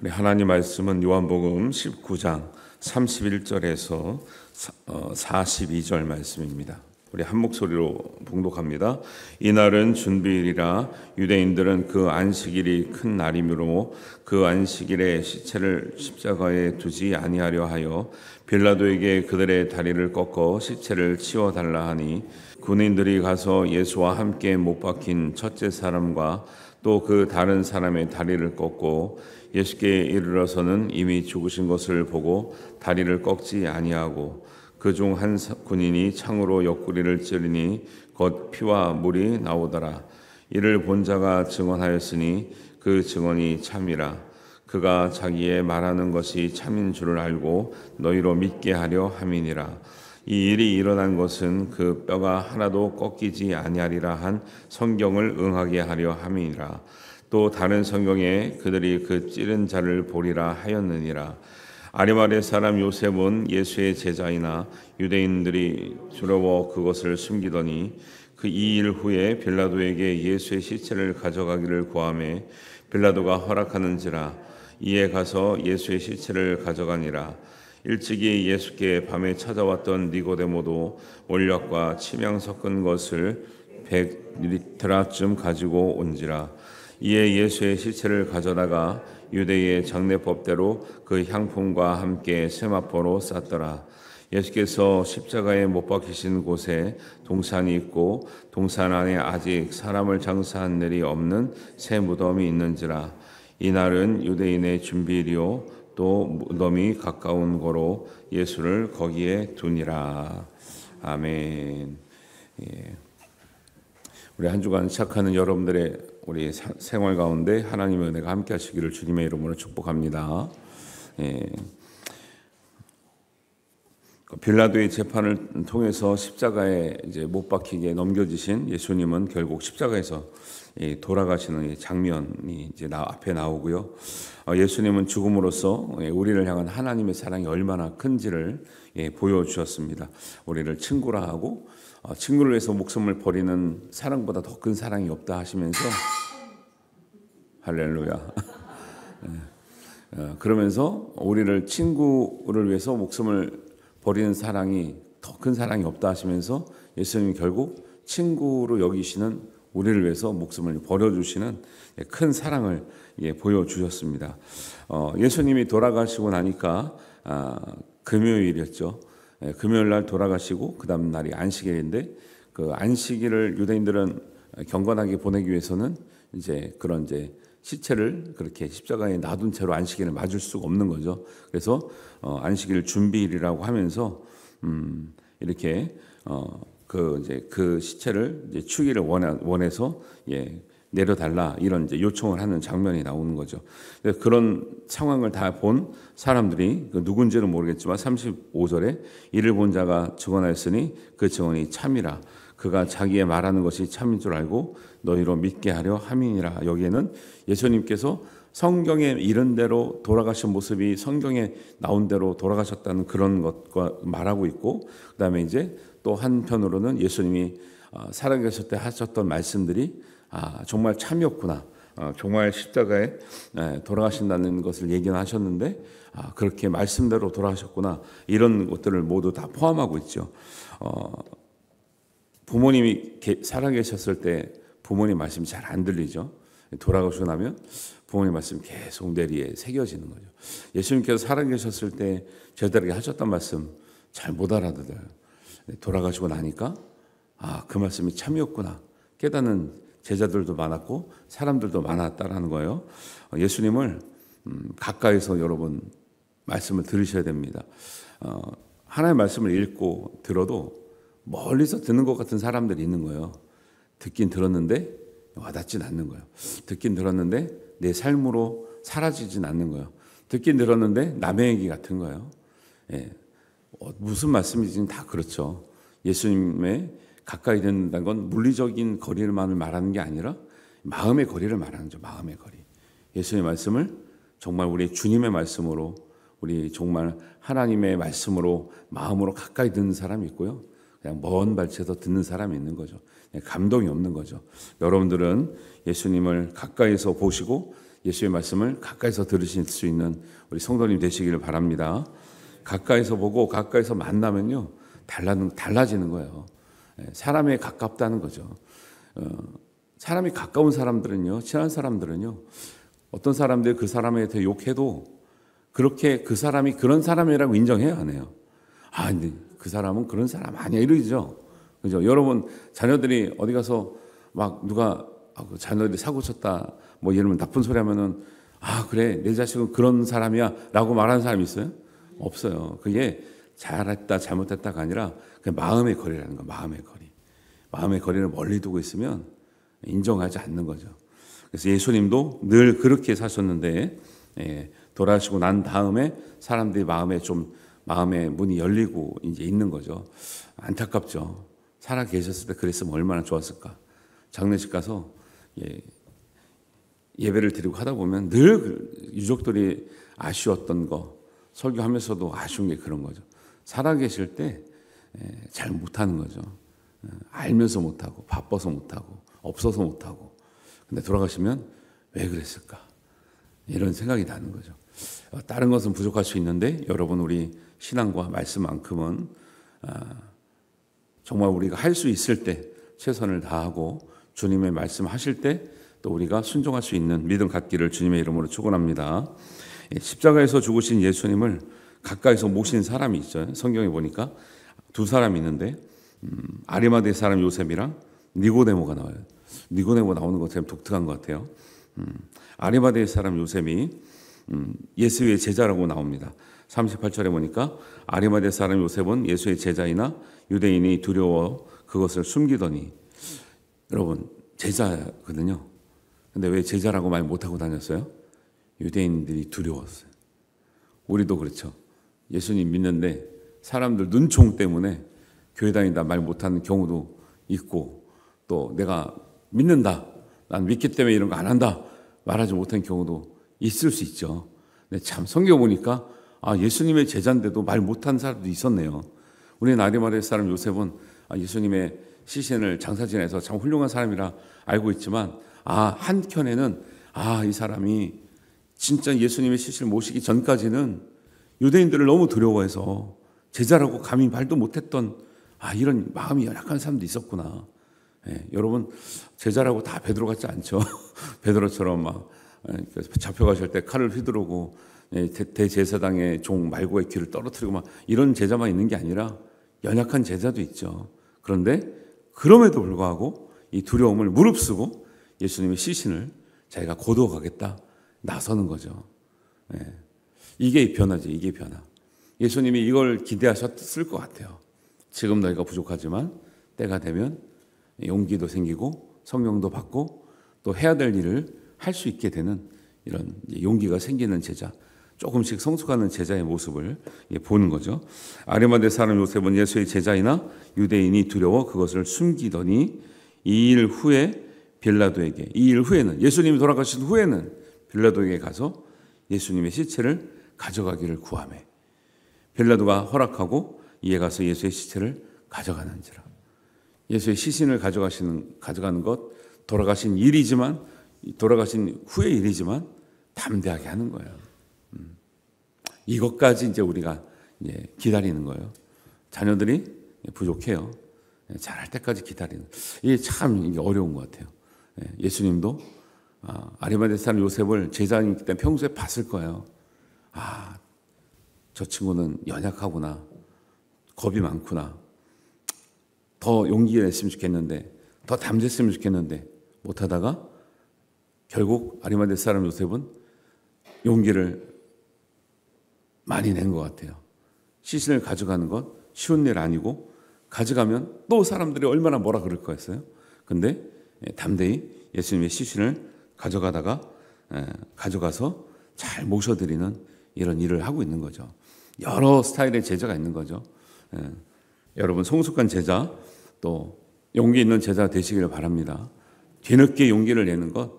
우리 하나님 말씀은 요한복음 19장 31절에서 42절 말씀입니다. 우리 한 목소리로 봉독합니다. 이날은 준비일이라 유대인들은 그 안식일이 큰 날이므로 그 안식일에 시체를 십자가에 두지 아니하려 하여 빌라도에게 그들의 다리를 꺾어 시체를 치워달라 하니 군인들이 가서 예수와 함께 못 박힌 첫째 사람과 또 그 다른 사람의 다리를 꺾고 예수께 이르러서는 이미 죽으신 것을 보고 다리를 꺾지 아니하고 그 중 한 군인이 창으로 옆구리를 찌르니 곧 피와 물이 나오더라. 이를 본 자가 증언하였으니 그 증언이 참이라. 그가 자기의 말하는 것이 참인 줄을 알고 너희로 믿게 하려 함이니라. 이 일이 일어난 것은 그 뼈가 하나도 꺾이지 아니하리라 한 성경을 응하게 하려 함이니라. 또 다른 성경에 그들이 그 찌른 자를 보리라 하였느니라. 아리마대 사람 요셉은 예수의 제자이나 유대인들이 두려워 그것을 숨기더니 그 이 일 후에 빌라도에게 예수의 시체를 가져가기를 구하매 빌라도가 허락하는지라. 이에 가서 예수의 시체를 가져가니라. 일찍이 예수께 밤에 찾아왔던 니고데모도 원력과 침향 섞은 것을 100리터쯤 가지고 온지라. 이에 예수의 시체를 가져다가 유대의 장례법대로 그 향품과 함께 세마포로 쌌더라. 예수께서 십자가에 못 박히신 곳에 동산이 있고 동산 안에 아직 사람을 장사한 일이 없는 새 무덤이 있는지라. 이날은 유대인의 준비일이요 또 무덤이 가까운 거로 예수를 거기에 두니라. 아멘. 예. 우리 한 주간 시작하는 여러분들의 우리 생활 가운데 하나님의 은혜가 함께 하시기를 주님의 이름으로 축복합니다. 예. 빌라도의 재판을 통해서 십자가에 이제 못 박히게 넘겨지신 예수님은 결국 십자가에서 돌아가시는 장면이 이제 앞에 나오고요. 예수님은 죽음으로써 우리를 향한 하나님의 사랑이 얼마나 큰지를 보여주셨습니다. 우리를 친구라 하고 친구를 위해서 목숨을 버리는 사랑보다 더 큰 사랑이 없다 하시면서 할렐루야. 그러면서 우리를 친구를 위해서 목숨을 버리는 사랑이 더 큰 사랑이 없다 하시면서 예수님이 결국 친구로 여기시는 우리를 위해서 목숨을 버려주시는 큰 사랑을 보여주셨습니다. 예수님이 돌아가시고 나니까 금요일이었죠. 금요일 날 돌아가시고 그 다음 날이 안식일인데 그 안식일을 유대인들은 경건하게 보내기 위해서는 이제 그런 이제 시체를 그렇게 십자가에 놔둔 채로 안식일을 맞을 수가 없는 거죠. 그래서 안식일 준비일이라고 하면서 이렇게 그 시체를 이제 추기를 원해서 내려달라 이런 이제 요청을 하는 장면이 나오는 거죠. 그런 상황을 다 본 사람들이 누군지는 모르겠지만 35절에 이를 본 자가 증언하였으니 그 증언이 참이라. 그가 자기의 말하는 것이 참인 줄 알고 너희로 믿게 하려 함이니라. 여기에는 예수님께서 성경에 이른 대로 돌아가신 모습이 성경에 나온 대로 돌아가셨다는 그런 것과 말하고 있고, 그다음에 이제 또 한편으로는 예수님이 살아계실 때 하셨던 말씀들이 정말 참이었구나. 정말 십자가에 돌아가신다는 것을 얘기하셨는데 그렇게 말씀대로 돌아가셨구나. 이런 것들을 모두 다 포함하고 있죠. 부모님이 살아계셨을 때 부모님 말씀이 잘 안 들리죠. 돌아가시고 나면 부모님 말씀이 계속 뇌리에 새겨지는 거죠. 예수님께서 살아계셨을 때 저희들에게 하셨던 말씀 잘 못 알아들어요. 돌아가시고 나니까 그 말씀이 참이었구나 깨닫는 제자들도 많았고 사람들도 많았다라는 거예요. 예수님을 가까이서 여러분 말씀을 들으셔야 됩니다. 하나님의 말씀을 읽고 들어도 멀리서 듣는 것 같은 사람들이 있는 거예요. 듣긴 들었는데 와닿진 않는 거예요. 듣긴 들었는데 내 삶으로 사라지진 않는 거예요. 듣긴 들었는데 남의 얘기 같은 거예요. 무슨 말씀인지는 다 그렇죠. 예수님의 가까이 된다는 건 물리적인 거리만을 말하는 게 아니라 마음의 거리를 말하는 거죠. 마음의 거리. 예수님의 말씀을 정말 우리 주님의 말씀으로 우리 정말 하나님의 말씀으로 마음으로 가까이 듣는 사람이 있고요. 그냥 먼 발치에서 듣는 사람이 있는 거죠. 감동이 없는 거죠. 여러분들은 예수님을 가까이서 보시고 예수의 말씀을 가까이서 들으실 수 있는 우리 성도님 되시기를 바랍니다. 가까이서 보고 가까이서 만나면요 달라지는 거예요. 사람에 가깝다는 거죠. 사람이 가까운 사람들은요, 친한 사람들은요, 어떤 사람들이 그 사람에 대해 욕해도 그렇게 그 사람이 그런 사람이라고 인정해야 안 해요. 아, 근데 그 사람은 그런 사람 아니야 이러죠. 그죠? 여러분 자녀들이 어디 가서 막 누가 그 자녀들이 사고 쳤다 뭐 이러면 나쁜 소리 하면은 아 그래 내 자식은 그런 사람이야라고 말하는 사람이 있어요? 없어요. 그게 잘했다 잘못했다가 아니라 그냥 마음의 거리라는 거. 마음의 거리. 마음의 거리를 멀리 두고 있으면 인정하지 않는 거죠. 그래서 예수님도 늘 그렇게 사셨는데 돌아가시고 난 다음에 사람들이 마음의 문이 열리고 이제 있는 거죠. 안타깝죠. 살아 계셨을 때 그랬으면 얼마나 좋았을까. 장례식 가서 예배를 드리고 하다 보면 늘 유족들이 아쉬웠던 거 설교하면서도 아쉬운 게 그런 거죠. 살아 계실 때 잘 못하는 거죠. 알면서 못하고 바빠서 못하고 없어서 못하고 근데 돌아가시면 왜 그랬을까 이런 생각이 나는 거죠. 다른 것은 부족할 수 있는데 여러분 우리 신앙과 말씀만큼은 정말 우리가 할 수 있을 때 최선을 다하고 주님의 말씀하실 때 또 우리가 순종할 수 있는 믿음 갖기를 주님의 이름으로 축원합니다. 십자가에서 죽으신 예수님을 가까이서 모신 사람이 있어요. 성경에 보니까 두 사람이 있는데 아리마대 사람 요셉이랑 니고데모가 나와요. 니고데모 나오는 것 참 독특한 것 같아요. 아리마대 사람 요셉이 예수의 제자라고 나옵니다. 38절에 보니까 아리마대 사람 요셉은 예수의 제자이나 유대인이 두려워 그것을 숨기더니 여러분 제자거든요. 근데 왜 제자라고 말 못하고 다녔어요? 유대인들이 두려웠어요. 우리도 그렇죠. 예수님 믿는데 사람들 눈총 때문에 교회 다니다 말 못하는 경우도 있고 또 내가 믿는다. 난 믿기 때문에 이런 거 안 한다. 말하지 못한 경우도 있을 수 있죠. 근데 참 성경 보니까 예수님의 제자인데도 말 못한 사람도 있었네요. 우리는 아리마대 사람 요셉은 예수님의 시신을 장사진에서 참 훌륭한 사람이라 알고 있지만 한켠에는 이 사람이 진짜 예수님의 시신을 모시기 전까지는 유대인들을 너무 두려워해서 제자라고 감히 말도 못했던 이런 마음이 연약한 사람도 있었구나. 여러분 제자라고 다 베드로 같지 않죠. 베드로처럼 막 잡혀가실 때 칼을 휘두르고 대제사장의 종 말고의 귀를 떨어뜨리고 막 이런 제자만 있는 게 아니라 연약한 제자도 있죠. 그런데 그럼에도 불구하고 이 두려움을 무릅쓰고 예수님의 시신을 자기가 거두어가겠다 나서는 거죠. 이게 변화지. 이게 변화. 예수님이 이걸 기대하셨을 것 같아요. 지금 너희가 부족하지만 때가 되면 용기도 생기고 성령도 받고 또 해야 될 일을 할 수 있게 되는 이런 용기가 생기는 제자, 조금씩 성숙하는 제자의 모습을 보는 거죠. 아리마대 사람 요셉은 예수의 제자이나 유대인이 두려워 그것을 숨기더니 이 일 후에는 예수님이 돌아가신 후에는 빌라도에게 가서 예수님의 시체를 가져가기를 구하매 빌라도가 허락하고 이에 가서 예수의 시체를 가져가는지라. 예수의 시신을 가져가는 것 돌아가신 일이지만 돌아가신 후의 일이지만 담대하게 하는 거예요. 이것까지 이제 우리가 기다리는 거예요. 자녀들이 부족해요. 잘할 때까지 기다리는. 이게 참 어려운 것 같아요. 예수님도 아리마대 사람 요셉을 제자이기 때문에 평소에 봤을 거예요. 저 친구는 연약하구나. 겁이 많구나. 더 용기가 냈으면 좋겠는데, 더 담대했으면 좋겠는데 못하다가 결국 아리마대 사람 요셉은 용기를 많이 낸 것 같아요. 시신을 가져가는 것 쉬운 일 아니고 가져가면 또 사람들이 얼마나 뭐라 그럴 거였어요. 근데 담대히 예수님의 시신을 가져가서 잘 모셔드리는 이런 일을 하고 있는 거죠. 여러 스타일의 제자가 있는 거죠. 여러분 성숙한 제자 또 용기 있는 제자 되시기를 바랍니다. 뒤늦게 용기를 내는 것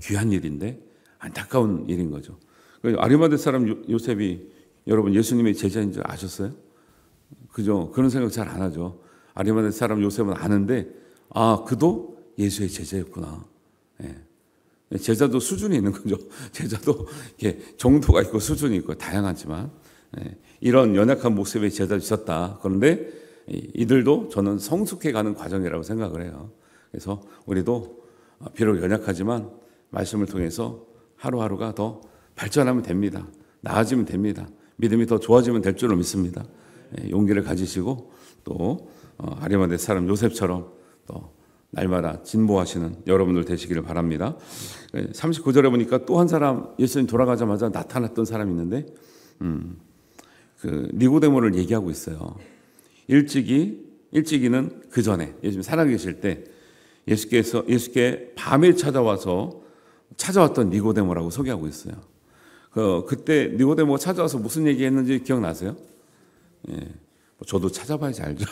귀한 일인데 안타까운 일인 거죠. 아리마대 사람 요셉이 여러분 예수님의 제자인 줄 아셨어요? 그죠? 그런 생각 잘 안 하죠. 아리마대 사람 요셉은 아는데 그도 예수의 제자였구나. 제자도 수준이 있는 거죠. 제자도 이렇게 정도가 있고 수준이 있고 다양하지만 이런 연약한 모습의 제자도 있었다. 그런데 이들도 저는 성숙해가는 과정이라고 생각을 해요. 그래서 우리도 비록 연약하지만 말씀을 통해서 하루하루가 더 발전하면 됩니다. 나아지면 됩니다. 믿음이 더 좋아지면 될 줄로 믿습니다. 용기를 가지시고 또 아리마대 사람 요셉처럼 또 날마다 진보하시는 여러분들 되시기를 바랍니다. 39절에 보니까 또 한 사람 예수님 돌아가자마자 나타났던 사람이 있는데 그 니고데모를 얘기하고 있어요. 일찍이는 그 전에 예수님 살아계실 때 예수께 밤에 찾아왔던 니고데모라고 소개하고 있어요. 그때 니고데모가 찾아와서 무슨 얘기했는지 기억나세요? 저도 찾아봐야지 알죠.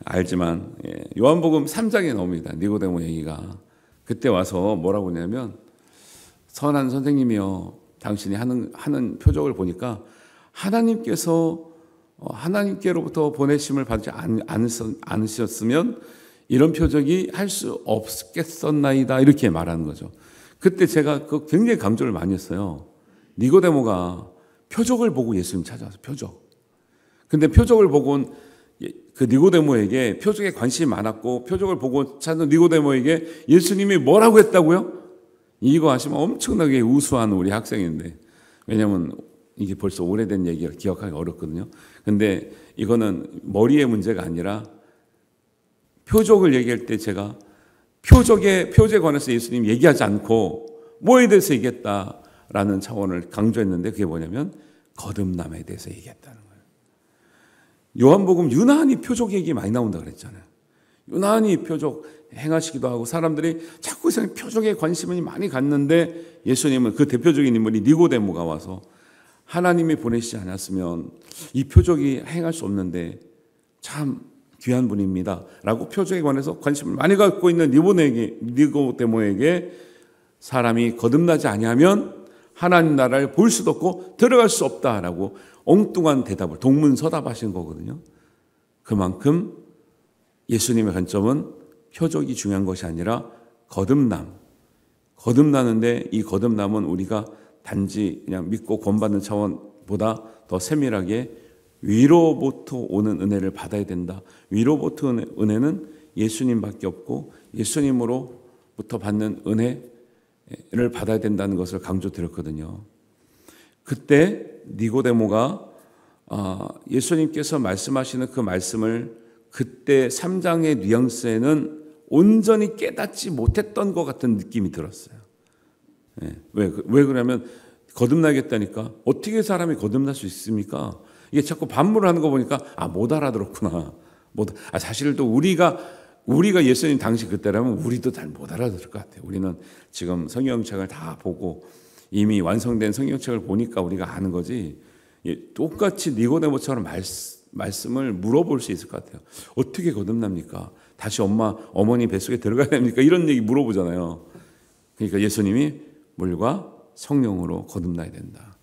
알지만 요한복음 3장에 나옵니다. 니고데모 얘기가. 그때 와서 뭐라고 하냐면 선한 선생님이여 당신이 하는 표적을 보니까 하나님께로부터 보내심을 받지 않으셨으면 이런 표적이 할 수 없겠었나이다 이렇게 말하는 거죠. 그때 제가 굉장히 강조를 많이 했어요. 니고데모가 표적을 보고 예수님 찾아와서 표적. 근데 표적을 보고 온 그 니고데모에게 표적에 관심이 많았고 표적을 보고 찾은 니고데모에게 예수님이 뭐라고 했다고요? 이거 아시면 엄청나게 우수한 우리 학생인데 왜냐하면 이게 벌써 오래된 얘기라 기억하기 어렵거든요. 근데 이거는 머리의 문제가 아니라 표적을 얘기할 때 제가 표적에 관해서 예수님 얘기하지 않고 뭐에 대해서 얘기했다라는 차원을 강조했는데 그게 뭐냐면 거듭남에 대해서 얘기했다는 거예요. 요한복음 유난히 표적 얘기 많이 나온다 그랬잖아요. 유난히 표적 행하시기도 하고 사람들이 자꾸 표적에 관심이 많이 갔는데 예수님은 그 대표적인 인물이 니고데모가 와서 하나님이 보내시지 않았으면 이 표적이 행할 수 없는데 참 귀한 분입니다 라고 표적에 관해서 관심을 많이 갖고 있는 니고데모에게 사람이 거듭나지 아니하면 하나님 나라를 볼 수도 없고 들어갈 수 없다라고 엉뚱한 대답을 동문서답하신 거거든요. 그만큼 예수님의 관점은 표적이 중요한 것이 아니라 거듭나는데 이 거듭남은 우리가 단지 그냥 믿고 구원받는 차원보다 더 세밀하게 위로부터 오는 은혜를 받아야 된다. 위로부터 은혜는 예수님밖에 없고 예수님으로부터 받는 은혜를 받아야 된다는 것을 강조드렸거든요. 그때 니고데모가 예수님께서 말씀하시는 그 말씀을 그때 3장의 뉘앙스에는 온전히 깨닫지 못했던 것 같은 느낌이 들었어요. 왜 그러냐면 거듭나겠다니까 어떻게 사람이 거듭날 수 있습니까? 이게 자꾸 반문을 하는 거 보니까 못 알아들었구나. 사실 또 우리가 예수님 당시 그때라면 우리도 잘 못 알아들을 것 같아요. 우리는 지금 성경책을 다 보고 이미 완성된 성경책을 보니까 우리가 아는 거지. 똑같이 니고데모처럼 말씀을 물어볼 수 있을 것 같아요. 어떻게 거듭납니까? 다시 어머니 뱃속에 들어가야 됩니까? 이런 얘기 물어보잖아요. 그러니까 예수님이 물과 성령으로 거듭나야 된다.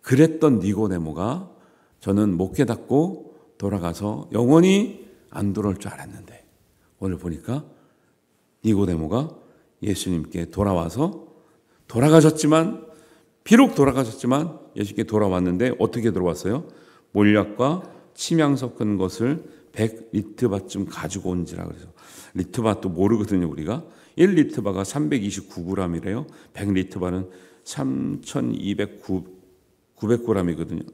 그랬던 니고데모가 저는 못 깨닫고 돌아가서 영원히 안 돌아올 줄 알았는데 오늘 보니까 니고데모가 예수님께 비록 돌아가셨지만 예수님께 돌아왔는데 어떻게 돌아왔어요? 몰약과 침향 섞은 것을 100리트바쯤 가지고 온지라 그래서 리트바도 모르거든요. 우리가 1리트바가 329g이래요. 100리트바는 3,900g이거든요.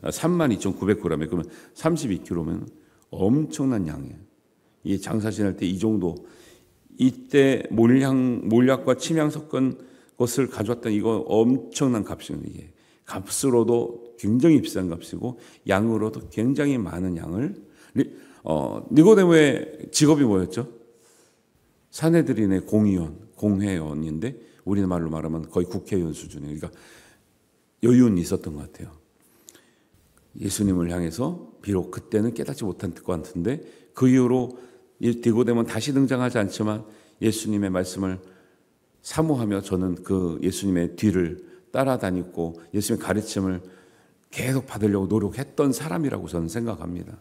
32,900g. 그러면 32kg면 엄청난 양이에요. 이 장사 지낼 때 이 정도 이때 몰약과 침향 섞은 것을 가져왔던 이거 엄청난 값이에요. 이게 값으로도 굉장히 비싼 값이고 양으로도 굉장히 많은 양을 니고데모의 직업이 뭐였죠? 사내들인의 공회원인데 우리 말로 말하면 거의 국회의원 수준이에요. 그러니까 여유는 있었던 것 같아요. 예수님을 향해서 비록 그때는 깨닫지 못한 것 같은데 그 이후로 니고데모는 다시 등장하지 않지만 예수님의 말씀을 사모하며 저는 그 예수님의 뒤를 따라다녔고 예수님의 가르침을 계속 받으려고 노력했던 사람이라고 저는 생각합니다.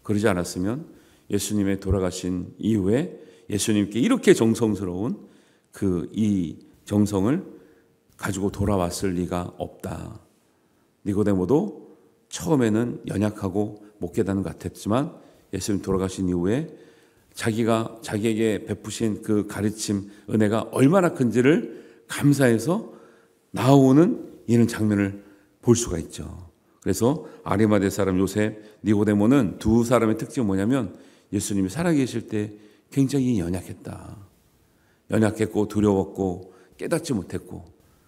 그러지 않았으면 예수님의 돌아가신 이후에 예수님께 이렇게 정성스러운 이 정성을 가지고 돌아왔을 리가 없다. 니고데모도 처음에는 연약하고 못 깨닫는 것 같았지만 예수님 돌아가신 이후에 자기에게 베푸신 그 가르침, 은혜가 얼마나 큰지를 감사해서 나오는 이런 장면을 볼 수가 있죠. 그래서 아리마대 사람 요셉, 니고데모는 두 사람의 특징이 뭐냐면 예수님이 살아계실 때 굉장히 연약했다. 연약했고 두려웠고 깨닫지 못했고,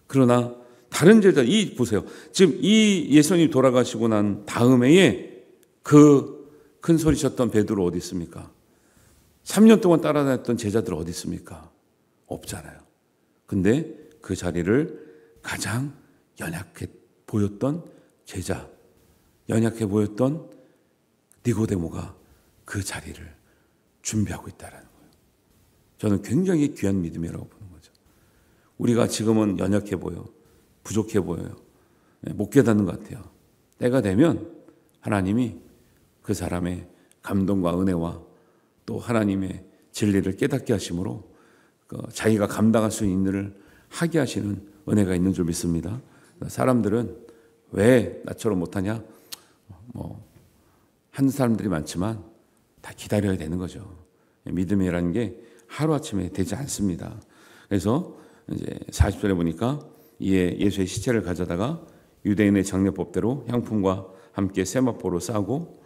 그러나 다른 제자, 보세요. 지금 이 예수님 돌아가시고 난 다음 해에 그 큰 소리 쳤던 베드로 어디 있습니까? 3년 동안 따라다녔던 제자들 어디 있습니까? 없잖아요. 근데 그 자리를 가장 연약해 보였던 제자, 연약해 보였던 니고데모가 그 자리를 준비하고 있다는 거예요. 저는 굉장히 귀한 믿음이라고 보는 거죠. 우리가 지금은 연약해 보여, 부족해 보여요. 못 깨닫는 것 같아요. 때가 되면 하나님이 그 사람의 감동과 은혜와 또 하나님의 진리를 깨닫게 하심으로 자기가 감당할 수 있는 일을 하게 하시는 은혜가 있는 줄 믿습니다. 사람들은 왜 나처럼 못하냐? 하는 사람들이 많지만 다 기다려야 되는 거죠. 믿음이라는 게 하루아침에 되지 않습니다. 그래서 이제 40절에 보니까 이에 예수의 시체를 가져다가 유대인의 장례법대로 향품과 함께 세마포로 싸고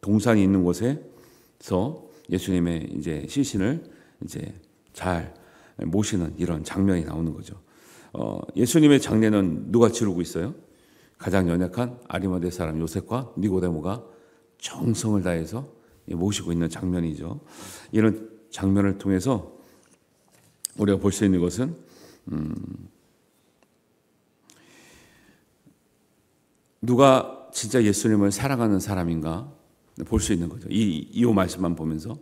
동산이 있는 곳에서 예수님의 이제 시신을 이제 잘 모시는 이런 장면이 나오는 거죠. 예수님의 장례는 누가 치르고 있어요? 가장 연약한 아리마대 사람 요셉과 니고데모가 정성을 다해서 모시고 있는 장면이죠. 이런 장면을 통해서 우리가 볼 수 있는 것은 누가 진짜 예수님을 사랑하는 사람인가 볼 수 있는 거죠. 이 말씀만 보면서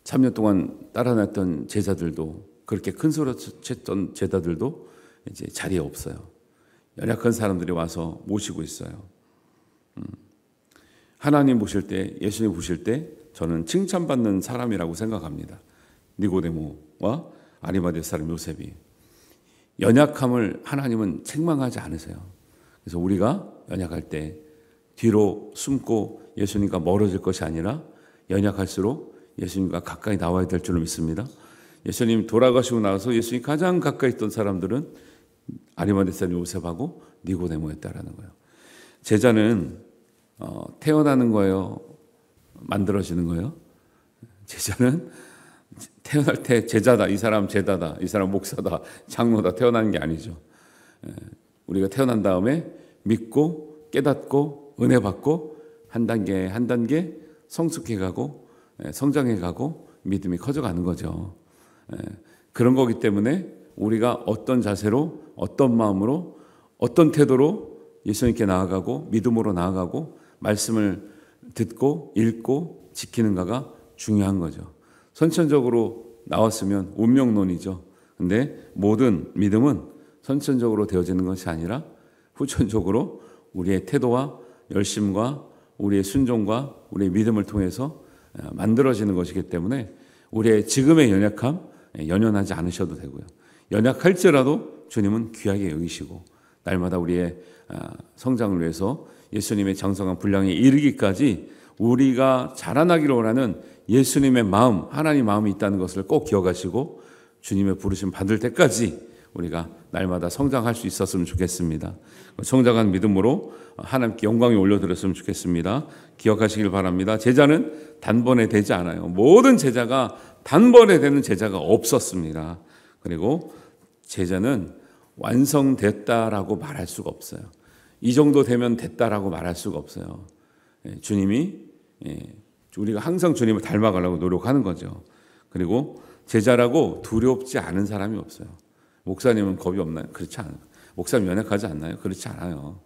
3년 동안 따라놨던 제자들도, 그렇게 큰 소리 쳤던 제자들도 이제 자리에 없어요. 연약한 사람들이 와서 모시고 있어요. 하나님 보실 때, 예수님 보실 때 저는 칭찬받는 사람이라고 생각합니다. 니고데모와 아리마대 사람 요셉이. 연약함을 하나님은 책망하지 않으세요. 그래서 우리가 연약할 때 뒤로 숨고 예수님과 멀어질 것이 아니라 연약할수록 예수님과 가까이 나와야 될 줄로 믿습니다. 예수님 돌아가시고 나서 예수님 가장 가까이 있던 사람들은 아리마대 사람 요셉하고 니고데모였다라는 거예요. 제자는 태어나는 거예요? 만들어지는 거예요? 제자는 태어날 때 제자다, 이 사람 제자다, 이 사람 목사다, 장로다 태어나는 게 아니죠. 우리가 태어난 다음에 믿고 깨닫고 은혜 받고 한 단계 한 단계 성숙해 가고 성장해 가고 믿음이 커져가는 거죠. 그런 거기 때문에 우리가 어떤 자세로, 어떤 마음으로, 어떤 태도로 예수님께 나아가고 믿음으로 나아가고 말씀을 듣고 읽고 지키는가가 중요한 거죠. 선천적으로 나왔으면 운명론이죠. 근데 모든 믿음은 선천적으로 되어지는 것이 아니라 후천적으로 우리의 태도와 열심과 우리의 순종과 우리의 믿음을 통해서 만들어지는 것이기 때문에 우리의 지금의 연약함 연연하지 않으셔도 되고요. 연약할지라도 주님은 귀하게 여기시고 날마다 우리의 성장을 위해서 예수님의 장성한 분량에 이르기까지 우리가 자라나기를 원하는 예수님의 마음, 하나님 마음이 있다는 것을 꼭 기억하시고 주님의 부르심 받을 때까지 우리가 날마다 성장할 수 있었으면 좋겠습니다. 성장한 믿음으로 하나님께 영광이 올려드렸으면 좋겠습니다. 기억하시길 바랍니다. 제자는 단번에 되지 않아요. 모든 제자가 단번에 되는 제자가 없었습니다. 그리고 제자는 완성됐다라고 말할 수가 없어요. 이 정도 되면 됐다라고 말할 수가 없어요. 주님이 우리가 항상 주님을 닮아가려고 노력하는 거죠. 그리고 제자라고 두렵지 않은 사람이 없어요. 목사님은 겁이 없나요? 그렇지 않아요. 목사님 연약하지 않나요? 그렇지 않아요.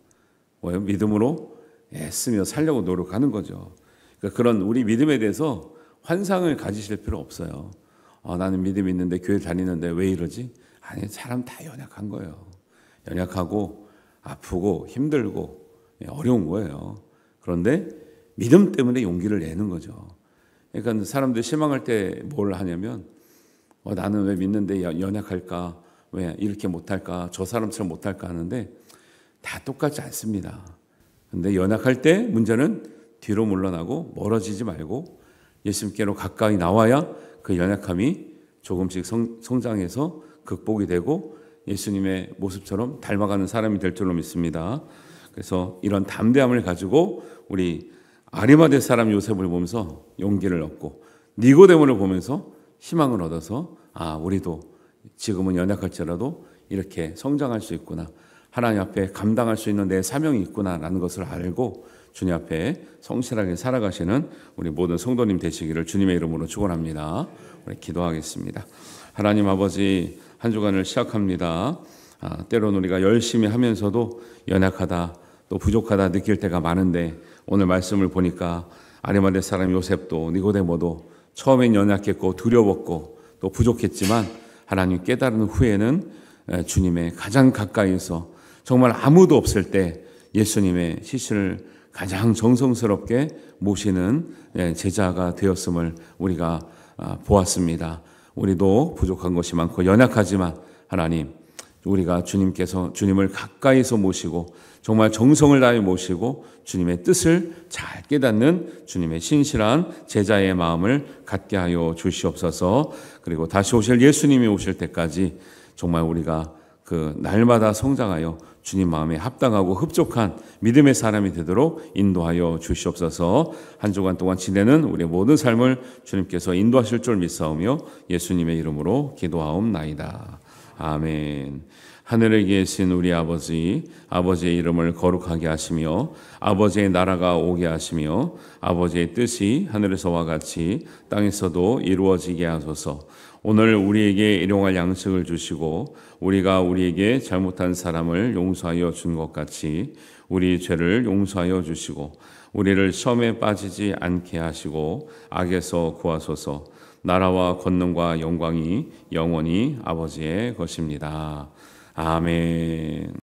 왜요? 믿음으로 애쓰며 살려고 노력하는 거죠. 그러니까 그런 우리 믿음에 대해서 환상을 가지실 필요 없어요. 나는 믿음이 있는데 교회 다니는데 왜 이러지? 아니, 사람 다 연약한 거예요. 연약하고 아프고 힘들고 어려운 거예요. 그런데 믿음 때문에 용기를 내는 거죠. 그러니까 사람들이 실망할 때 뭘 하냐면 나는 왜 믿는데 연약할까? 왜 이렇게 못할까? 저 사람처럼 못할까 하는데 다 똑같지 않습니다. 근데 연약할 때 문제는 뒤로 물러나고 멀어지지 말고 예수님께로 가까이 나와야 그 연약함이 조금씩 성장해서 극복이 되고 예수님의 모습처럼 닮아가는 사람이 될 줄로 믿습니다. 그래서 이런 담대함을 가지고 우리 아리마대 사람 요셉을 보면서 용기를 얻고 니고데모를 보면서 희망을 얻어서 우리도 지금은 연약할지라도 이렇게 성장할 수 있구나. 하나님 앞에 감당할 수 있는 내 사명이 있구나라는 것을 알고 주님 앞에 성실하게 살아가시는 우리 모든 성도님 되시기를 주님의 이름으로 축원합니다. 우리 기도하겠습니다. 하나님 아버지, 한 주간을 시작합니다. 때로는 우리가 열심히 하면서도 연약하다 또 부족하다 느낄 때가 많은데 오늘 말씀을 보니까 아리마대 사람 요셉도 니고데모도 처음엔 연약했고 두려웠고 또 부족했지만 하나님 깨달은 후에는 주님의 가장 가까이서 정말 아무도 없을 때 예수님의 시신을 가장 정성스럽게 모시는 제자가 되었음을 우리가 보았습니다. 우리도 부족한 것이 많고 연약하지만 하나님, 우리가 주님을 가까이서 모시고 정말 정성을 다해 모시고 주님의 뜻을 잘 깨닫는 주님의 신실한 제자의 마음을 갖게 하여 주시옵소서. 그리고 다시 오실 예수님이 오실 때까지 정말 우리가 그 날마다 성장하여 주님 마음에 합당하고 흡족한 믿음의 사람이 되도록 인도하여 주시옵소서. 한 주간 동안 지내는 우리의 모든 삶을 주님께서 인도하실 줄 믿사오며 예수님의 이름으로 기도하옵나이다. 아멘. 하늘에 계신 우리 아버지, 아버지의 이름을 거룩하게 하시며 아버지의 나라가 오게 하시며 아버지의 뜻이 하늘에서와 같이 땅에서도 이루어지게 하소서. 오늘 우리에게 일용할 양식을 주시고 우리가 우리에게 잘못한 사람을 용서하여 준 것 같이 우리 죄를 용서하여 주시고 우리를 시험에 빠지지 않게 하시고 악에서 구하소서. 나라와 권능과 영광이 영원히 아버지의 것입니다. 아멘.